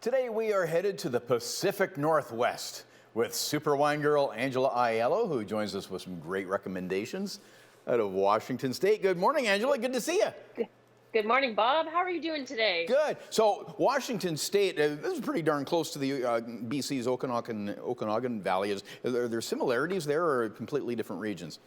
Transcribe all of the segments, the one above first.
Today we are headed to the Pacific Northwest with super wine girl Angela Aiello, who joins us with some great recommendations out of Washington State. Good morning, Angela. Good to see you. Good morning, Bob. How are you doing today? Good. So Washington State, this is pretty darn close to the BC's Okanagan Valley. Are there similarities there or completely different regions?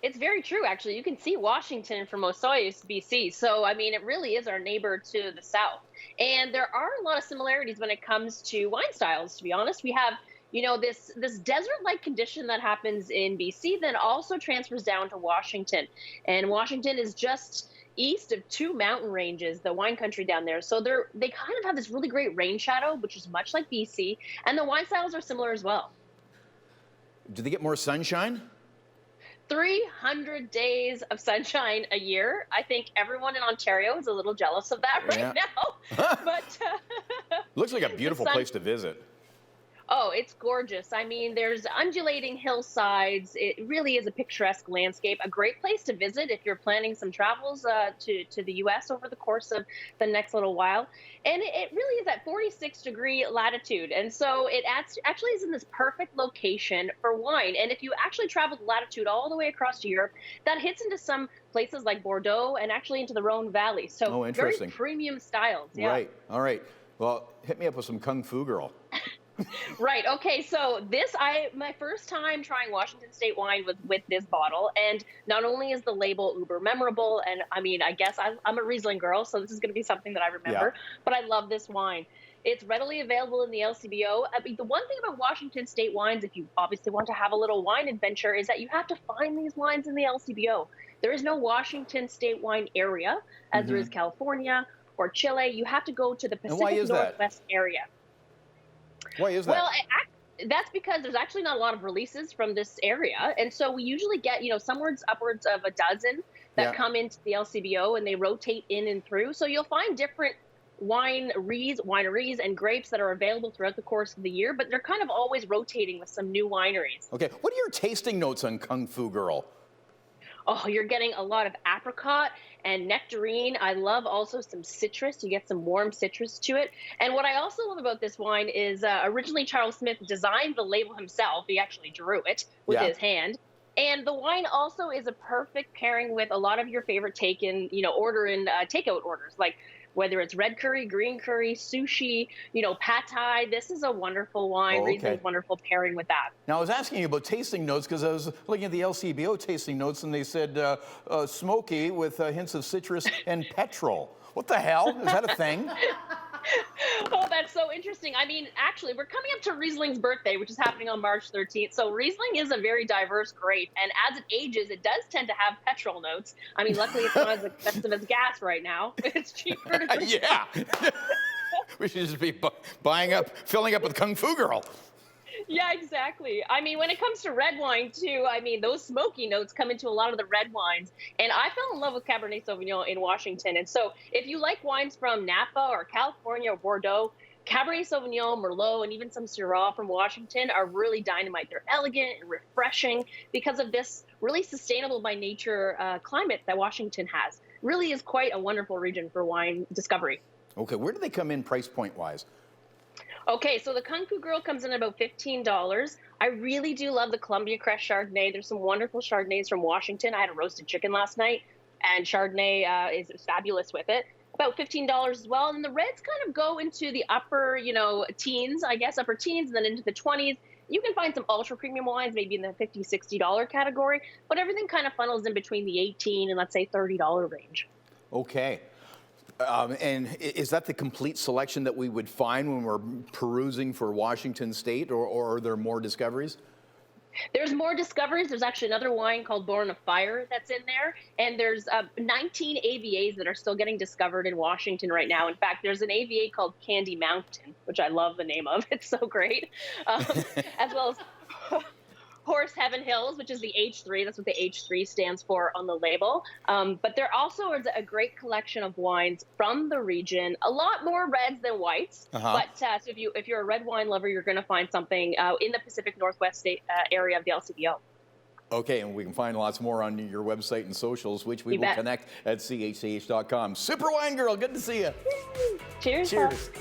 It's very true, actually. You can see Washington from Osoyoos, BC. So, I mean, it really is our neighbor to the south. And there are a lot of similarities when it comes to wine styles, to be honest. We have, this desert-like condition that happens in BC, then also transfers down to Washington. And Washington is just east of two mountain ranges, the wine country down there. So they kind of have this really great rain shadow, which is much like BC. And the wine styles are similar as well. Do they get more sunshine? 300 days of sunshine a year. I think everyone in Ontario is a little jealous of that right now. But looks like a beautiful place to visit. Oh, it's gorgeous. I mean, there's undulating hillsides. It really is a picturesque landscape. A great place to visit if you're planning some travels to the U.S. over the course of the next little while. And it really is at 46-degree latitude. And so it actually is in this perfect location for wine. And if you actually travel the latitude all the way across to Europe, that hits into some places like Bordeaux and actually into the Rhone Valley. So very premium styles. Yeah. Right. All right. Well, hit me up with some Kung Fu Girl. Right. Okay. So my first time trying Washington State wine was with this bottle. And not only is the label uber memorable, and I mean, I guess I'm a Riesling girl, so this is going to be something that I remember, but I love this wine. It's readily available in the LCBO. I mean, the one thing about Washington State wines, if you obviously want to have a little wine adventure, is that you have to find these wines in the LCBO. There is no Washington State wine area, as there is California or Chile. You have to go to the Pacific Northwest area. Why is that? Well, that's because there's actually not a lot of releases from this area. And so we usually get, upwards of a dozen that come into the LCBO, and they rotate in and through. So you'll find different wineries and grapes that are available throughout the course of the year, but they're kind of always rotating with some new wineries. Okay. What are your tasting notes on Kung Fu Girl? Oh, you're getting a lot of apricot and nectarine. I love also some citrus. You get some warm citrus to it. And what I also love about this wine is originally Charles Smith designed the label himself. He actually drew it with his hand. And the wine also is a perfect pairing with a lot of your favorite takeout orders, like whether it's red curry, green curry, sushi, pad thai. This is a wonderful wine. Riesling's wonderful pairing with that. Now, I was asking you about tasting notes because I was looking at the LCBO tasting notes, and they said smoky with hints of citrus and petrol. What the hell? Is that a thing? Oh, that's so interesting. I mean, actually, we're coming up to Riesling's birthday, which is happening on March 13th. So Riesling is a very diverse grape. And as it ages, it does tend to have petrol notes. I mean, luckily, it's not as expensive as gas right now. It's cheaper to drink. Yeah. We should just be filling up with Kung Fu Girl. Yeah, exactly. I mean, when it comes to red wine, too, I mean, those smoky notes come into a lot of the red wines. And I fell in love with Cabernet Sauvignon in Washington. And so if you like wines from Napa or California or Bordeaux, Cabernet Sauvignon, Merlot, and even some Syrah from Washington are really dynamite. They're elegant and refreshing because of this really sustainable by nature climate that Washington has. Really is quite a wonderful region for wine discovery. Okay, where do they come in price point-wise? Okay, so the Kung Fu Girl comes in at about $15. I really do love the Columbia Crest Chardonnay. There's some wonderful Chardonnays from Washington. I had a roasted chicken last night, and Chardonnay is fabulous with it. About $15 as well. And then the reds kind of go into the upper, teens, I guess, upper teens, and then into the 20s. You can find some ultra premium wines, maybe in the $50, $60 category, but everything kind of funnels in between the $18 and let's say $30 range. Okay. And is that the complete selection that we would find when we're perusing for Washington State, or are there more discoveries? There's more discoveries. There's actually another wine called Born of Fire that's in there. And there's 19 AVAs that are still getting discovered in Washington right now. In fact, there's an AVA called Candy Mountain, which I love the name of. It's so great. As well as Horse Heaven Hills, which is the H3. That's what the H3 stands for on the label. But there also is a great collection of wines from the region. A lot more reds than whites. But so if you're a red wine lover, you're going to find something in the Pacific Northwest state area of the LCBO. Okay, and we can find lots more on your website and socials, which we will connect at chch.com. Super Wine Girl, good to see you. Cheers. Cheers.